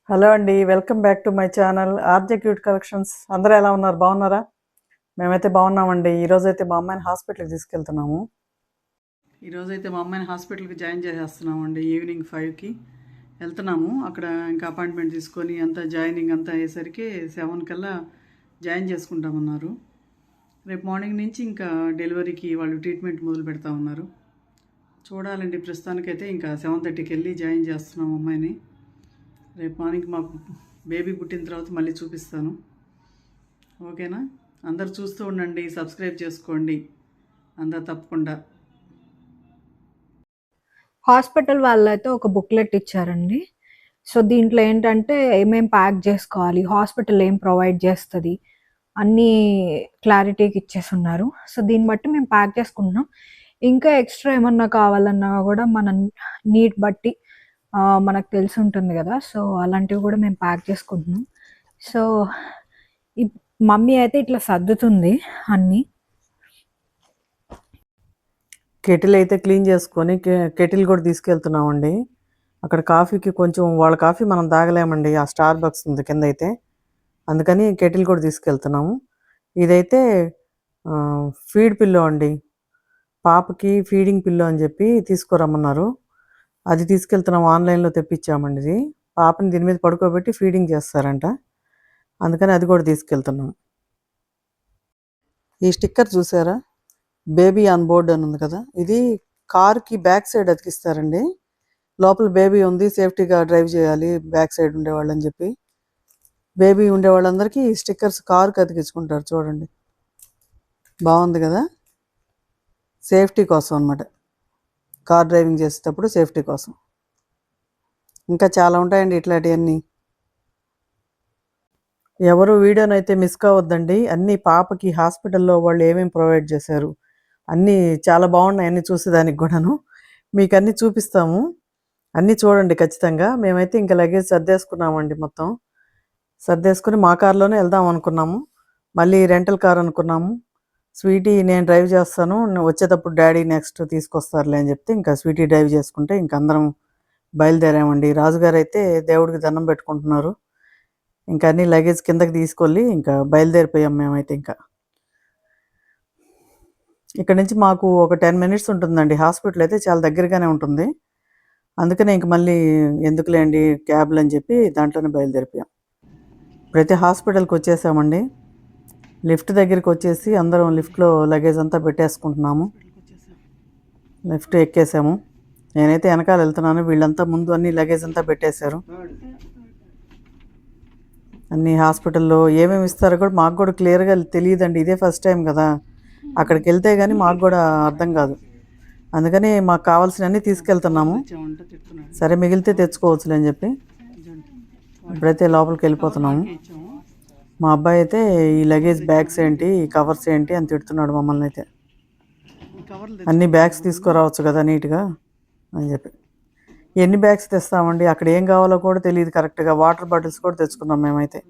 Hello అండి. Welcome back to my channel RJ cute collections. అందరూ ఎలా ఉన్నారు? బాగున్నారా? మేమైతే బాగున్నామండి. ఈరోజైతే మా అమ్మాయిని హాస్పిటల్‌కి తీసుకెళ్తున్నాము. ఈరోజైతే మా అమ్మాయిని హాస్పిటల్‌కి జాయిన్ చేసేస్తున్నామండి. ఈవినింగ్ 5కి వెళ్తున్నాము. అక్కడ ఇంకా అపాయింట్మెంట్ తీసుకొని అంతా జాయినింగ్ అంతా అయ్యేసరికి 7 కల్లా జాయిన్ చేసుకుంటామన్నారు. రేపు మార్నింగ్ నుంచి ఇంకా డెలివరీకి వాళ్ళు ట్రీట్మెంట్ మొదలు పెడతా ఉన్నారు. చూడాలండి. ప్రస్తుతానికైతే ఇంకా 7:30కి వెళ్ళి జాయిన్ చేస్తున్నాం అమ్మాయిని. రేపు మార్నింగ్ మాకు బేబీ పుట్టిన తర్వాత మళ్ళీ చూపిస్తాను. ఓకేనా? అందరు చూస్తూ ఉండండి, సబ్స్క్రైబ్ చేసుకోండి అందరు తప్పకుండా. హాస్పిటల్ వాళ్ళైతే ఒక బుక్లెట్ ఇచ్చారండి. సో దీంట్లో ఏంటంటే ఏమేం ప్యాక్ చేసుకోవాలి, హాస్పిటల్ ఏం ప్రొవైడ్ చేస్తుంది అన్నీ క్లారిటీకి ఇచ్చేస్తున్నారు. సో దీన్ని బట్టి మేము ప్యాక్ చేసుకుంటున్నాం. ఇంకా ఎక్స్ట్రా ఏమన్నా కావాలన్నా కూడా మన నీడ్ బట్టి మనకు తెలిసి ఉంటుంది కదా, సో అలాంటివి కూడా మేము ప్యాక్ చేసుకుంటున్నాం. సో మమ్మీ అయితే ఇట్లా సర్దుతుంది అన్నీ. కెటిల్ అయితే క్లీన్ చేసుకొని కెటిల్ కూడా తీసుకెళ్తున్నామండి. అక్కడ కాఫీకి కొంచెం వాళ్ళ కాఫీ మనం తాగలేమండి, ఆ స్టార్ బక్స్ ఉంది కింద అయితే, అందుకని కెటిల్ కూడా తీసుకెళ్తున్నాము. ఇదైతే ఫీడ్ పిల్లో అండి, పాపకి ఫీడింగ్ పిల్లో అని చెప్పి తీసుకురమ్మన్నారు. అది తీసుకెళ్తున్నాం, ఆన్లైన్లో తెప్పించామండి. ఇది పాపని దీని మీద పడుకోబెట్టి ఫీడింగ్ చేస్తారంట, అందుకని అది కూడా తీసుకెళ్తున్నాం. ఈ స్టిక్కర్ చూసారా, బేబీ ఆన్ బోర్డ్ అని ఉంది కదా, ఇది కార్కి బ్యాక్ సైడ్ అతికిస్తారండి. లోపల బేబీ ఉంది, సేఫ్టీగా డ్రైవ్ చేయాలి బ్యాక్ సైడ్ ఉండేవాళ్ళు అని చెప్పి బేబీ ఉండేవాళ్ళందరికీ ఈ స్టిక్కర్స్ కార్కి అతికించుకుంటారు. చూడండి, బాగుంది కదా, సేఫ్టీ కోసం అనమాట, కార్ డ్రైవింగ్ చేసేటప్పుడు సేఫ్టీ కోసం. ఇంకా చాలా ఉంటాయండి ఇట్లాంటివన్నీ. ఎవరు వీడియోని అయితే మిస్ కావద్దండి. అన్నీ పాపకి హాస్పిటల్లో వాళ్ళు ఏమేమి ప్రొవైడ్ చేశారు అన్నీ చాలా బాగున్నాయి. అన్నీ చూసేదానికి కూడాను మీకు అన్నీ చూపిస్తాము, అన్నీ చూడండి ఖచ్చితంగా. మేమైతే ఇంకా లగేజ్ సర్దేసుకున్నామండి, మొత్తం సర్దేసుకుని మా కార్లోనే వెళ్దాం అనుకున్నాము. మళ్ళీ రెంటల్ కార్ అనుకున్నాము. స్వీటీ నేను డ్రైవ్ చేస్తాను, వచ్చేటప్పుడు డాడీ నెక్స్ట్ తీసుకొస్తారులే అని చెప్తే ఇంకా స్వీటీ డ్రైవ్ చేసుకుంటే ఇంక అందరం బయలుదేరామండి. రాజుగారు అయితే దేవుడికి దండం పెట్టుకుంటున్నారు. ఇంకా అన్ని లగేజ్ కిందకి తీసుకెళ్ళి ఇంకా బయలుదేరిపోయాం మేమైతే. ఇంకా ఇక్కడ నుంచి మాకు ఒక 10 మినిట్స్ ఉంటుందండి, హాస్పిటల్ అయితే చాలా దగ్గరగానే ఉంటుంది. అందుకనే ఇంక మళ్ళీ ఎందుకులేండి క్యాబ్లు అని చెప్పి దాంట్లోనే బయలుదేరిపోయాం. ఇప్పుడైతే హాస్పిటల్కి వచ్చేసామండి. లిఫ్ట్ దగ్గరికి వచ్చేసి అందరం లిఫ్ట్లో లగేజ్ అంతా పెట్టేసుకుంటున్నాము. లిఫ్ట్ ఎక్కేసాము. నేనైతే వెనకాల వెళ్తున్నాను, వీళ్ళంతా ముందు అన్ని లగేజ్ అంతా పెట్టేశారు. అన్ని హాస్పిటల్లో ఏమేమి ఇస్తారో కూడా మాకు కూడా క్లియర్గా తెలియదండి, ఇదే ఫస్ట్ టైం కదా. అక్కడికి వెళ్తే కానీ మాకు కూడా అర్థం కాదు, అందుకని మాకు కావాల్సినవన్నీ తీసుకెళ్తున్నాము. సరే మిగిలితే తెచ్చుకోవచ్చులే అని చెప్పి ఇప్పుడైతే లోపలికి వెళ్ళిపోతున్నాము. మా అబ్బాయి అయితే ఈ లగేజ్ బ్యాగ్స్ ఏంటి, ఈ కవర్స్ ఏంటి అని తిడుతున్నాడు మమ్మల్ని అయితే. అన్ని బ్యాగ్స్ తీసుకురావచ్చు కదా నీట్గా అని చెప్పి. ఎన్ని బ్యాగ్స్ తెస్తామండి, అక్కడ ఏం కావాలో కూడా తెలియదు కరెక్ట్గా. వాటర్ బాటిల్స్ కూడా తెచ్చుకున్నాం మేమైతే.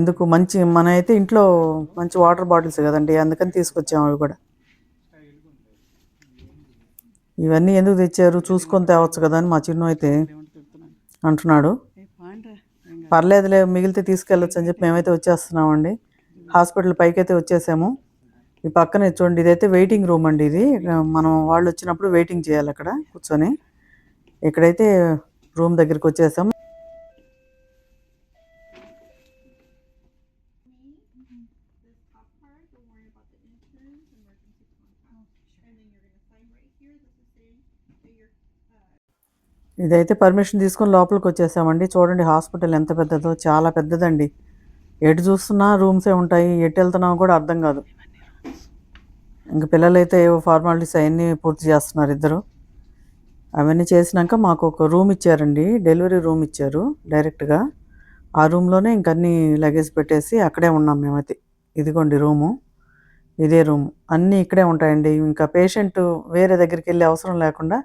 ఎందుకు మంచి మన అయితే ఇంట్లో మంచి వాటర్ బాటిల్స్ కదండి, అందుకని తీసుకొచ్చాము అవి కూడా. ఇవన్నీ ఎందుకు తెచ్చారు, చూసుకొని తేవచ్చు కదా అని మా చిన్ను అయితే అంటున్నాడు. పర్లేదులే మిగిలితే తీసుకెళ్ళొచ్చు అని చెప్పి మేమైతే వచ్చేస్తున్నామండి. హాస్పిటల్ పైకి అయితే వచ్చేసాము. ఈ పక్కనే చూడండి, ఇదైతే వెయిటింగ్ రూమ్ అండి. ఇది మనం వాళ్ళు వచ్చినప్పుడు వెయిటింగ్ చేయాలి అక్కడ కూర్చొని. ఇక్కడైతే రూమ్ దగ్గరికి వచ్చేసాము. ఇదైతే పర్మిషన్ తీసుకొని లోపలికి వచ్చేసామండి. చూడండి హాస్పిటల్ ఎంత పెద్దదో, చాలా పెద్దదండి. ఎటు చూస్తున్నా రూమ్సే ఉంటాయి, ఎటు వెళ్తున్నామో కూడా అర్థం కాదు. ఇంక పిల్లలైతే ఏవో ఫార్మాలిటీస్ అవన్నీ పూర్తి చేస్తున్నారు ఇద్దరు. అవన్నీ చేసినాక మాకు ఒక రూమ్ ఇచ్చారండి, డెలివరీ రూమ్ ఇచ్చారు డైరెక్ట్గా. ఆ రూమ్లోనే ఇంక అన్నీ లగేజ్ పెట్టేసి అక్కడే ఉన్నాం మేమైతే. ఇదిగోండి రూము, ఇదే రూము. అన్నీ ఇక్కడే ఉంటాయండి. ఇంకా పేషెంట్ వేరే దగ్గరికి వెళ్ళే అవసరం లేకుండా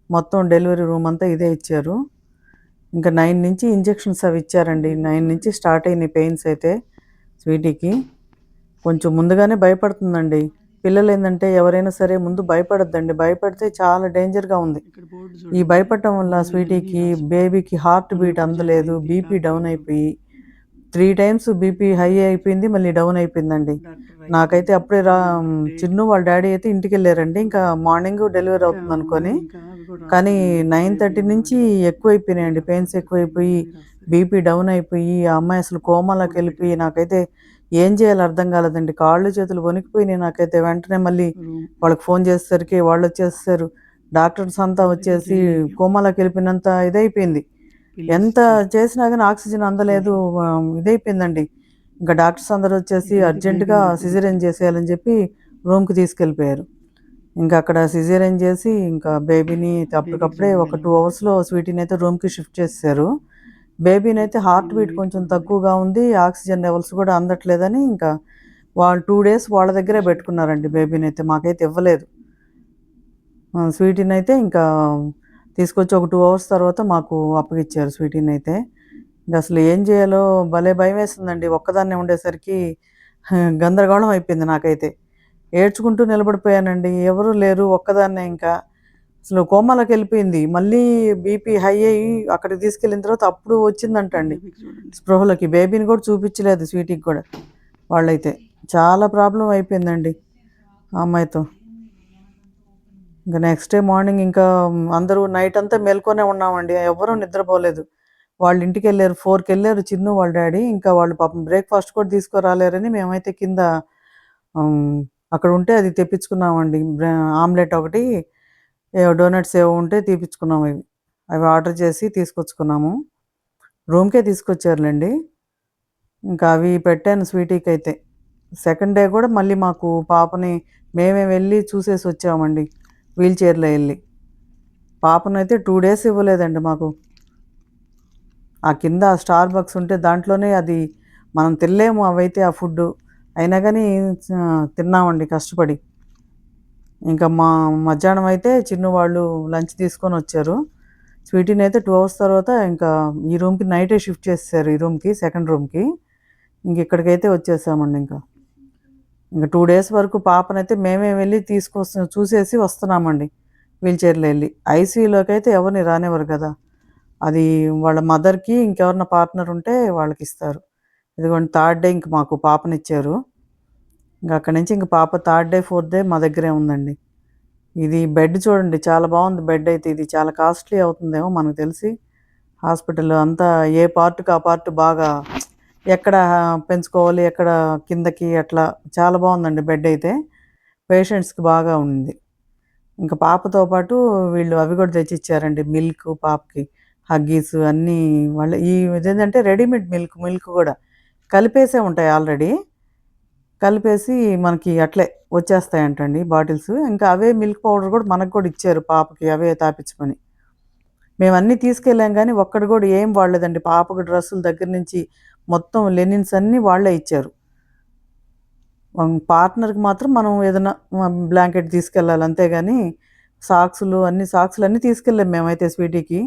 మొత్తం డెలివరీ రూమ్ అంతా ఇదే ఇచ్చారు. ఇంకా 9 నుంచి ఇంజెక్షన్స్ అవి ఇచ్చారండి. 9 నుంచి స్టార్ట్ అయినాయి పెయిన్స్ అయితే స్వీటీకి. కొంచెం ముందుగానే భయపడుతుందండి, పిల్లలు ఏంటంటే ఎవరైనా సరే ముందు భయపడొద్దండి. భయపడితే చాలా డేంజర్‌గా ఉంది. ఈ భయపడటం వల్ల స్వీటీకి, బేబీకి హార్ట్ బీట్ అందలేదు. బీపీ డౌన్ అయిపోయి 3 టైమ్స్ బీపీ హై అయిపోయింది. మళ్ళీ డౌన్ అయిపోయిందండి. నాకైతే అప్పుడే చిన్ను వాళ్ళ డ్యాడీ అయితే ఇంటికెళ్ళారండి. ఇంకా మార్నింగ్ డెలివరీ అవుతుందనుకోని. కానీ 9:30 నుంచి ఎక్కువైపోయినాయండి. పెయిన్స్ ఎక్కువైపోయి, బీపీ డౌన్ అయిపోయి, ఆ అమ్మాయి అసలు కోమాలోకెళ్ళిపోయి నాకైతే ఏం చేయాలో అర్థం కాలేదండి. కాళ్ళు, చేతులు వణికిపోయినాయి నాకైతే. వెంటనే మళ్ళీ వాళ్ళకి ఫోన్ చేసేసరికి వాళ్ళొచ్చేసేసారు. డాక్టర్స్ అంతా వచ్చేసి కోమాలోకెళ్ళిపోయినంత ఇదైపోయింది. ఎంత చేసినా గాని ఆక్సిజన్ అందలేదు. ఇదైపోయిందండి. ఇంకా డాక్టర్స్ అందరూ వచ్చేసి అర్జెంట్‌గా సిజేరియన్ చేసేయాలని చెప్పి రూమ్‌కి తీసుకెళ్ళిపోయారు. ఇంకా అక్కడ సిజేరియన్ చేసి ఇంకా బేబీని అప్పటికప్పుడే ఒక 2 అవర్స్‌లో స్వీటీనైతే రూమ్‌కి షిఫ్ట్ చేసేసారు. బేబీనైతే హార్ట్ బీట్ కొంచెం తక్కువగా ఉంది. ఆక్సిజన్ లెవెల్స్ కూడా అందట్లేదని ఇంకా వాళ్ళు 2 డేస్ వాళ్ళ దగ్గరే పెట్టుకున్నారండి బేబీనైతే. మాకైతే ఇవ్వలేదు. స్వీటీనైతే ఇంకా తీసుకొచ్చి ఒక 2 అవర్స్ తర్వాత మాకు అప్పగిచ్చారు స్వీటీనైతే. ఇంకసలు ఏం చేయాలో భలే భయమేసిందండి. ఒక్కదాన్నే ఉండేసరికి గందరగోళం అయిపోయింది నాకైతే. ఏడ్చుకుంటూ నిలబడిపోయానండి. ఎవరు లేరు. ఒక్కదాన్నే ఇంకా. అసలు కోమాలోకెళ్ళిపోయింది. మళ్ళీ బీపీ హై అయ్యి అక్కడికి తీసుకెళ్ళిన తర్వాత అప్పుడు వచ్చిందంటండి స్పృహలోకి. బేబీని కూడా చూపించలేదు స్వీటీకి కూడా వాళ్ళైతే. చాలా ప్రాబ్లమ్ అయిపోయిందండి ఆ అమ్మాయితో. ఇంకా నెక్స్ట్ డే మార్నింగ్ ఇంకా అందరూ నైట్ అంతా మేల్కొనే ఉన్నామండి. ఎవ్వరూ నిద్రపోలేదు. వాళ్ళ ఇంటికెళ్ళారు. 4కెళ్ళారు చిన్ను వాళ్ళ డ్యాడీ. ఇంకా వాళ్ళు పాపం బ్రేక్‌ఫాస్ట్ కూడా తీసుకురాలేరని మేమైతే కింద హ్మ్, అక్కడ ఉంటే అది తెప్పించుకున్నామండి. ఆమ్లెట్ ఒకటి, ఏవో డోనట్స్ ఏవో ఉంటే తీపిచ్చుకున్నాం అవి. అవి ఆర్డర్ చేసి తీసుకొచ్చుకున్నాము. రూమ్‌కే తీసుకొచ్చారులెండి. ఇంకా అవి పెట్టాను స్వీటీకైతే. సెకండ్ డే కూడా మళ్ళీ మాకు పాపని మేమే వెళ్ళి చూసేసొచ్చామండి వీల్ చైర్‌లో ఎళ్లి. పాపనైతే 2 డేస్ ఇవ్వలేదండి మాకు. ఆ కింద స్టార్ బక్స్ ఉంటే దాంట్లోనే అది మనం తినలేము అవైతే ఆ ఫుడ్డు. అయినా గానీ తిన్నామండి కష్టపడి. ఇంకా మధ్యాహ్నం అయితే చిన్ను వాళ్ళు లంచ్ తీసుకొనొచ్చారు. స్వీటీనైతే 2 అవర్స్ తర్వాత ఇంకా ఈ రూమ్‌కి నైటే షిఫ్ట్ చేసేసారు ఈ రూమ్‌కి, సెకండ్ రూమ్‌కి. ఇంకిక్కడికైతే వచ్చేసామండి ఇంకా. ఇంక 2 డేస్ వరకు పాపనైతే మేమే వెళ్ళి చూసేసి వస్తున్నామండి వీల్ చైర్‌లో ఎళ్లి. ఐసీయూలోకైతే ఎవరిని రానివ్వరు కదా! అది వాళ్ళ మదర్‌కి ఇంకెవరన్నా పార్ట్నర్ ఉంటే వాళ్ళకిస్తారు. ఇదిగోండి థర్డ్ డే ఇంక మాకు పాపనిచ్చారు. ఇంక అక్కడి నుంచి ఇంక పాప థర్డ్ డే, ఫోర్త్ డే మా దగ్గరే ఉందండి. ఇది బెడ్ చూడండి చాలా బావుంది బెడ్డయితే. ఇది చాలా కాస్ట్‌లీ అవుతుందేమో మనకు తెలిసి. హాస్పిటల్ అంతా ఏ పార్ట్‌కి ఆ పార్ట్ బాగా ఎక్కడ పెంచుకోవాలి, ఎక్కడ కిందకి అట్లా చాలా బావుందండి బెడ్డయితే. పేషెంట్స్‌కి బాగా ఉంది. ఇంక పాపతో పాటు వీళ్ళు అవి కూడా తెచ్చిచ్చారండి. మిల్క్ పాపకి. హగ్గీస్ అన్నీ వాళ్ళే ఇదేంటంటే రెడీమేడ్ మిల్క్ గూడా. కలిపేసే ఉంటాయి ఆల్రెడీ. కలిపేసి మనకి అట్లే వచ్చేస్తాయంటండి బాటిల్స్. ఇంకా అవే మిల్క్ పౌడర్ గూడా మనకు కూడా ఇచ్చారు పాపకి అవే తాపిచ్చమని. మేమన్నీ తీసుకెళ్ళాం గానీ ఒక్కటి గూడా ఏం వాడలేదండి. పాపకి డ్రెస్సుల దగ్గర నుంచి మొత్తం లెనిన్స్ అన్నీ వాళ్ళే ఇచ్చారు. పార్ట్నర్‌కి మాత్రం మనం ఏదన్నా బ్లాంకెట్ తీసుకెళ్ళాలి అంతేగాని సాక్సులన్నీ తీసుకెళ్ళాం మేమైతే స్వీటీకి.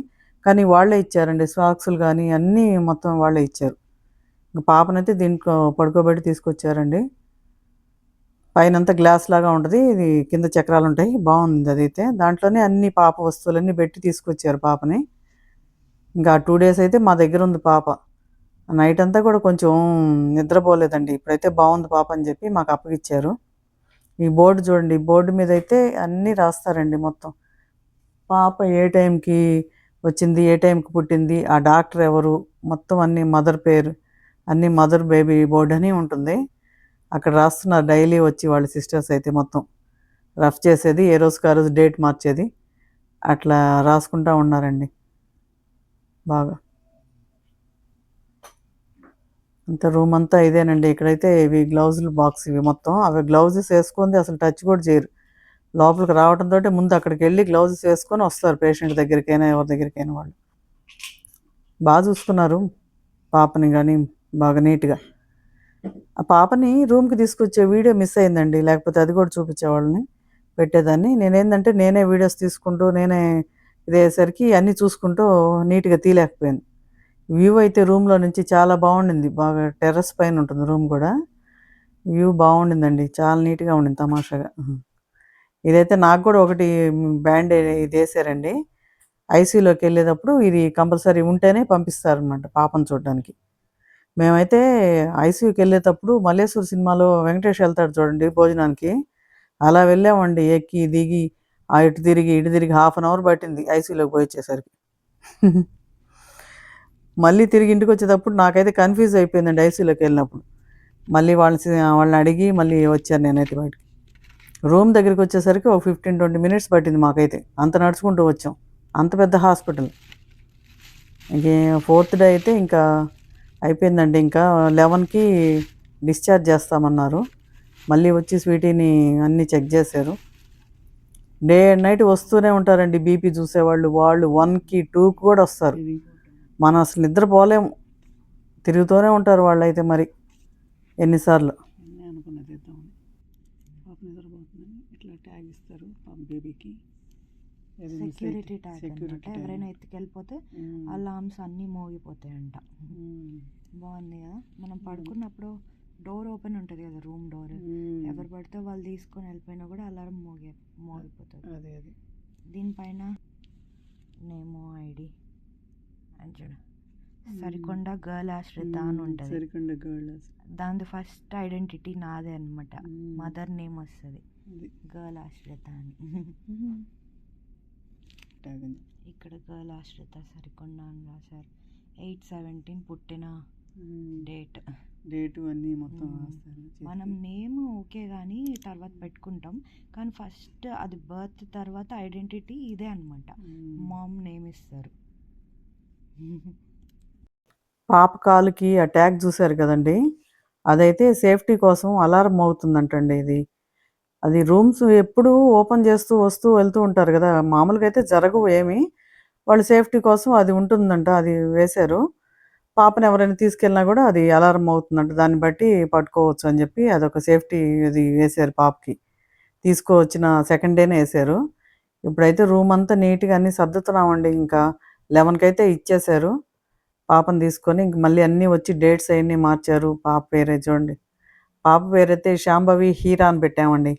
కానీ వాళ్ళే ఇచ్చారండి. సాక్సులు గానీ అన్నీ మొత్తం వాళ్ళే ఇచ్చారు. ఇంక పాపనైతే దీంట్లో పడుకోబెట్టి తీసుకొచ్చారండి. పైనంతా గ్లాస్‌లాగా ఉంటది. ఇది కింద చక్రాలుంటాయి. బావుంది అదైతే. దాంట్లోనే అన్ని పాప వస్తువులన్నీ పెట్టి తీసుకొచ్చారు పాపని. ఇంకా ఆ 2 డేస్ అయితే మా దగ్గరుంది పాప. నైట్ అంతా కూడా కొంచెం నిద్రపోలేదండి. ఇప్పుడైతే బావుంది పాప అని చెప్పి మాకు అప్పగిచ్చారు. ఈ బోర్డ్ చూడండి. ఈ బోర్డ్ మీదయితే అన్నీ రాస్తారండి మొత్తం. పాప ఏ టైంకి వచ్చింది, ఏ టైంకి పుట్టింది, ఆ డాక్టర్ ఎవరు, మొత్తం అన్నీ మదర్ పేరు, అన్నీ మదర్ బేబీ బోర్డ్ అని ఉంటుంది. అక్కడ రాస్తున్నారు డైలీ వచ్చి వాళ్ళ సిస్టర్స్ అయితే మొత్తం. రఫ్ చేసేది, ఏ రోజుకి ఆ రోజు డేట్ మార్చేది. అట్లా రాసుకుంటా ఉన్నారండి బాగా. అంతా రూమంతా ఇదేనండి. ఇక్కడైతే ఇవి గ్లౌజుల బాక్స్ ఇవి మొత్తం. అవి గ్లౌజెస్ ఏసుకుంది అసలు టచ్ కూడా చేయరు. లోపలికి రావడంతోటే ముందు అక్కడికెళ్ళి గ్లౌజెస్ వేసుకొని వస్తారు పేషెంట్ దగ్గరికైనా, ఎవరి దగ్గరికైనా వాళ్ళు. చూసుకున్నారు పాపని గానీ బాగా నీట్‌గా. ఆ పాపని రూమ్‌కి తీసుకొచ్చే వీడియో మిస్ అయిందండి. లేకపోతే అది కూడా చూపించేవాళ్ళని, పెట్టేదాన్ని. నేనే వీడియోస్ తీసుకుంటూ, నేనే ఇదయ్యేసరికి అన్నీ చూసుకుంటూ నీట్‌గా తీయలేకపోయాను. వ్యూ అయితే రూమ్‌లో నుంచి చాలా బావుండింది. బాగా టెర్రస్ పైన ఉంటుంది రూమ్ గూడా. వ్యూ బాగుండిందండి, చాలా నీట్గా ఉండింది తమాషాగా. ఇదైతే నాకు కూడా ఒకటి బ్యాండ్ ఇది వేసారండి. ఐసీయూలోకి వెళ్ళేటప్పుడు ఇది కంపల్సరీ ఉంటేనే పంపిస్తారనమాట పాపను చూడడానికి. మేమైతే ఐసీయూకి వెళ్ళేటప్పుడు మల్లేశ్వరి సినిమాలో వెంకటేష్ వెళ్తాడు చూడండి భోజనానికి, అలా వెళ్ళామండి. ఎక్కి దిగి ఇటు తిరిగి హాఫ్ అన్ అవర్ పట్టింది ఐసీయూలోకి పోయి వచ్చేసరికి. మళ్ళీ తిరిగి ఇంటికి వచ్చేటప్పుడు నాకైతే కన్ఫ్యూజ్ అయిపోయిందండి ఐసీయూలోకి వెళ్ళినప్పుడు. మళ్ళీ వాళ్ళని అడిగి మళ్ళీ వచ్చాను నేనైతే బయటకి. రూమ్ దగ్గరికి వచ్చేసరికి ఒక 15-20 మినిట్స్ పట్టింది మాకైతే, అంత నడుచుకుంటూ వచ్చాం, అంత పెద్ద హాస్పిటల్. ఇంకే 4th డే అయితే ఇంకా అయిపోయిందండి. ఇంకా 11కి డిశ్చార్జ్ చేస్తామన్నారు. మళ్ళీ వచ్చి స్వీటీని అన్నీ చెక్ చేశారు. డే అండ్ నైట్ వస్తూనే ఉంటారండి బీపీ చూసేవాళ్ళు. వాళ్ళు 1కి 2కి కూడా వస్తారు. మనం అసలు నిద్రపోలేము, తిరుగుతూనే ఉంటారు వాళ్ళైతే మరి ఎన్నిసార్లు. అనుకున్నది పాప నిద్రపోతుందని ఇట్లా ట్యాగ్ ఇస్తారు పాప బేబీకి. సెక్యూరిటీ ట్యాగ్ అనమాట. ఎవరైనా ఎత్తుకెళ్ళిపోతే అలామ్స్ అన్నీ మోగిపోతాయంట. బాగుంది కదా. మనం పడుకున్నప్పుడు డోర్ ఓపెన్ ఉంటుంది కదా, రూమ్ డోర్, ఎవరు పడితే వాళ్ళు తీసుకొని వెళ్ళిపోయినా కూడా అలారం మోగిపోతుంది. అదే దీనిపైన నేమో ఐడి అని చూడ, సరికొండ గర్ల్ ఆశ్రిత అని ఉంటుంది. సరికొండ గర్ల్, దాని ఫస్ట్ ఐడెంటిటీ నాదే అనమాట. మదర్ నేమ్ వస్తుంది గర్ల్ ఆశ్రిత అని. ఇక్కడ గర్ల్ ఆశ్రిత సరికొండ అని రాశారు. 8/17 పుట్టిన డేట్ అన్నీ మొత్తం మనం నేమ్ ఓకే కానీ తర్వాత పెట్టుకుంటాం, కానీ ఫస్ట్ అది బర్త్ తర్వాత ఐడెంటిటీ ఇదే అనమాట. మామ్ నేమ్ ఇస్తారు. పాప కాలుకి ఆ ట్యాగ్ చూశారు కదండి, అదైతే సేఫ్టీ కోసం అలారం అవుతుందంటండి. అది రూమ్స్ ఎప్పుడూ ఓపెన్ చేస్తూ వస్తూ వెళ్తూ ఉంటారు కదా, మామూలుగా అయితే జరగవు ఏమి, వాళ్ళు సేఫ్టీ కోసం అది ఉంటుందంట, అది వేశారు. పాపను ఎవరైనా తీసుకెళ్ళినా కూడా అది అలారం అవుతుందంట, దాన్ని బట్టి పట్టుకోవచ్చు అని చెప్పి అదొక సేఫ్టీ అది వేశారు పాపకి. తీసుకువచ్చిన సెకండ్ డేనే వేశారు. ఇప్పుడైతే రూమ్ అంతా నీట్గా అన్నీ సర్దుతున్నామండి. ఇంకా 11కి అయితే ఇచ్చేశారు పాపను తీసుకొని. ఇంక మళ్ళీ అన్నీ వచ్చి డేట్స్ అవన్నీ మార్చారు. పాప పేరే చూడండి, పాప పేరైతే శాంభవి హీరా అని పెట్టామండి.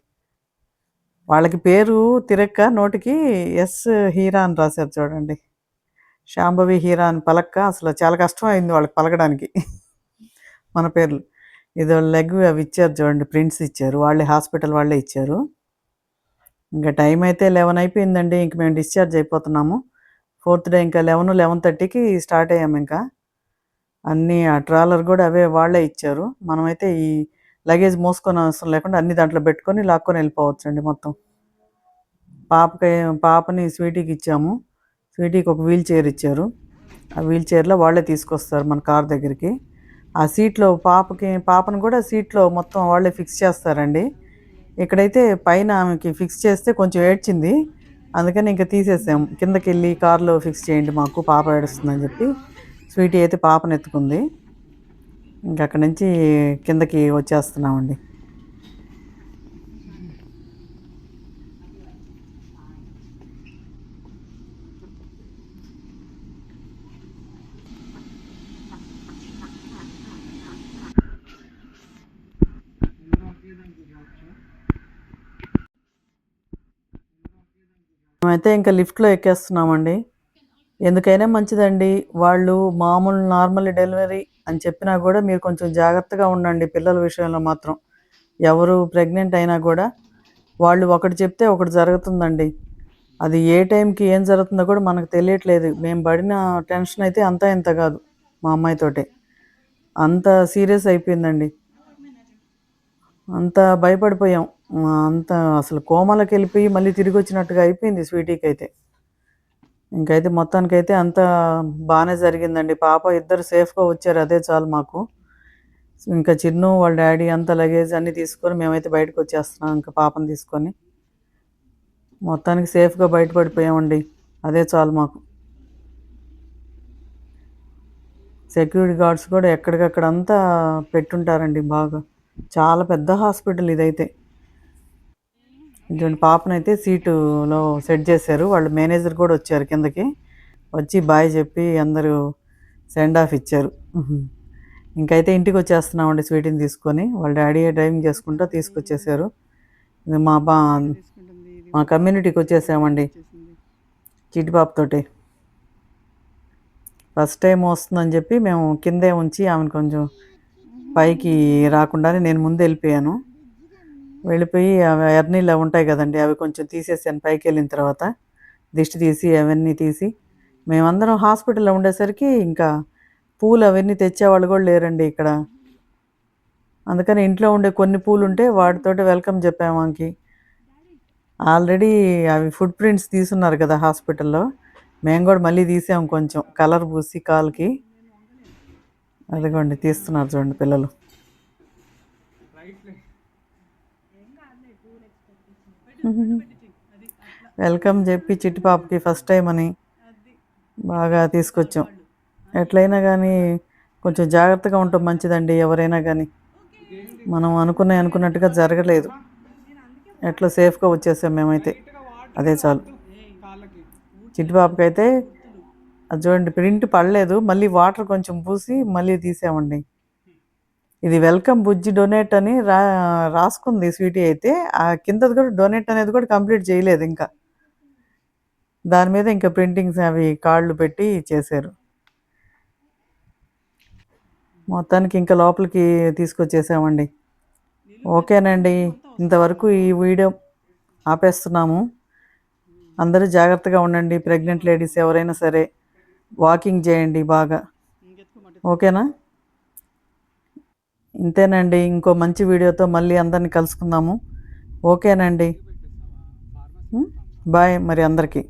వాళ్ళకి పేరు తిరక్క నోటికి ఎస్ హీరా అని రాశారు చూడండి. శాంభవి హీరా అని పలక్క అసలు చాలా కష్టం అయింది వాళ్ళకి పలకడానికి మన పేర్లు. ఇది లెగ్ అవి ఇచ్చారు చూడండి, ప్రింట్స్ ఇచ్చారు, వాళ్ళే హాస్పిటల్ వాళ్ళే ఇచ్చారు. ఇంకా టైం అయితే 11 అయిపోయిందండి. ఇంక మేము డిశ్చార్జ్ అయిపోతున్నాము. 4th డే ఇంకా 11:30కి స్టార్ట్ అయ్యాము. ఇంకా అన్నీ ఆ ట్రాలర్ కూడా అవే వాళ్ళే ఇచ్చారు. మనమైతే ఈ లగేజ్ మోసుకొని అవసరం లేకుండా అన్ని దాంట్లో పెట్టుకొని లాక్కొని వెళ్ళిపోవచ్చు అండి మొత్తం. పాపని స్వీటీకి ఇచ్చాము. స్వీటీకి ఒక వీల్ చైర్ ఇచ్చారు. ఆ వీల్ చైర్లో వాళ్ళే తీసుకొస్తారు మన కార్ దగ్గరికి. ఆ సీట్లో పాపను కూడా సీట్లో మొత్తం వాళ్ళే ఫిక్స్ చేస్తారండి. ఇక్కడైతే పైన ఆమెకి ఫిక్స్ చేస్తే కొంచెం ఏడ్చింది, అందుకని ఇంకా తీసేసాము. కిందకి వెళ్ళి కార్లో ఫిక్స్ చేయండి మాకు, పాప ఏడుస్తుందని చెప్పి స్వీటీ అయితే పాపను ఎత్తుకుంది. ఇంకా అక్కడి నుంచి కిందకి వచ్చేస్తున్నామండి. మేమైతే ఇంకా లిఫ్ట్లో ఎక్కేస్తున్నామండి. ఎందుకైనా మంచిదండి, వాళ్ళు మామూలు నార్మల్ డెలివరీ అని చెప్పినా కూడా మీరు కొంచెం జాగ్రత్తగా ఉండండి పిల్లల విషయంలో మాత్రం. ఎవరు ప్రెగ్నెంట్ అయినా కూడా వాళ్ళు ఒకటి చెప్తే ఒకటి జరుగుతుందండి. అది ఏ టైంకి ఏం జరుగుతుందో కూడా మనకు తెలియట్లేదు. మేము పడిన టెన్షన్ అయితే అంతా ఇంత కాదు. మా అమ్మాయితోటే అంత సీరియస్ అయిపోయిందండి, అంత భయపడిపోయాం. అంత అసలు కోమాలోకి వెళ్ళిపోయి మళ్ళీ తిరిగి వచ్చినట్టుగా అయిపోయింది స్వీటీకి అయితే. ఇంకైతే మొత్తానికైతే అంతా బాగానే జరిగిందండి. పాప ఇద్దరు సేఫ్గా వచ్చారు, అదే చాలు మాకు. ఇంకా చిన్ను వాళ్ళ డాడీ అంత లగేజ్ అన్నీ తీసుకొని మేమైతే బయటకు వచ్చేస్తున్నాం ఇంకా పాపను తీసుకొని. మొత్తానికి సేఫ్గా బయటపడిపోయామండి, అదే చాలు మాకు. సెక్యూరిటీ గార్డ్స్ కూడా ఎక్కడికక్కడ అంతా పెట్టుంటారండి బాగా. చాలా పెద్ద హాస్పిటల్ ఇదైతే. ఇటువంటి పాపనైతే సీటులో సెట్ చేశారు. వాళ్ళు మేనేజర్ కూడా వచ్చారు కిందకి, వచ్చి బాయ్ చెప్పి అందరూ సెండ్ ఆఫ్ ఇచ్చారు. ఇంకైతే ఇంటికి వచ్చేస్తున్నామండి స్వీట్ని తీసుకొని. వాళ్ళ డాడీ డ్రైవింగ్ చేసుకుంటూ తీసుకొచ్చేసారు. ఇది మా కమ్యూనిటీకి వచ్చేసామండి చిట్టి పాపతోటి. ఫస్ట్ టైం వస్తుందని చెప్పి మేము కిందే ఉంచి ఆమెను కొంచెం పైకి రాకుండానే నేను ముందు వెళ్ళిపోయాను. వెళ్ళిపోయి అవి ఎర్నీళ్ళు అవి ఉంటాయి కదండి, అవి కొంచెం తీసేసాను పైకి వెళ్ళిన తర్వాత. దిష్టి తీసి అవన్నీ తీసి మేమందరం హాస్పిటల్లో ఉండేసరికి ఇంకా పూలు అవన్నీ తెచ్చేవాళ్ళు కూడా లేరండి ఇక్కడ. అందుకని ఇంట్లో ఉండే కొన్ని పూలు ఉంటే వాటితోటి వెల్కమ్ చెప్పాము ఆమెకి. ఆల్రెడీ అవి ఫుట్ ప్రింట్స్ తీసున్నారు కదా హాస్పిటల్లో, మేము కూడా మళ్ళీ తీసాము కొంచెం కలర్ పూసి కాలుకి. అదిగోండి తీస్తున్నారు చూడండి పిల్లలు. వెల్కమ్ చెప్పి చిట్టి పాపకి ఫస్ట్ టైం అని బాగా తీసుకొచ్చాం. ఎట్లయినా కానీ కొంచెం జాగ్రత్తగా ఉండటం మంచిదండి. ఎవరైనా కానీ మనం అనుకున్నట్టుగా జరగలేదు. ఎట్లా సేఫ్గా వచ్చేసాం మేమైతే, అదే చాలు. చిట్టి పాపకైతే అది చూడండి ప్రింట్ పడలేదు, మళ్ళీ వాటర్ కొంచెం పూసి మళ్ళీ తీసామండి. ఇది వెల్కమ్ బుజ్జి డొనేట్ అని రాసుకుంది స్వీటీ అయితే. ఆ కిందది కూడా డొనేట్ అనేది కూడా కంప్లీట్ చేయలేదు ఇంకా. దాని మీద ఇంకా ప్రింటింగ్స్ అవి కాళ్ళు పెట్టి చేశారు. మొత్తానికి ఇంకా లోపలికి తీసుకొచ్చేసామండి. ఓకేనండి, ఇంతవరకు ఈ వీడియో ఆపేస్తున్నాము. అందరూ జాగ్రత్తగా ఉండండి. ప్రెగ్నెంట్ లేడీస్ ఎవరైనా సరే వాకింగ్ చేయండి బాగా. ఓకేనా? ఇంతేనండి, ఇంకో మంచి వీడియోతో మళ్ళీ అందరినీ కలుసుకుందాము. ఓకేనండి, బాయ్ మరి అందరికీ.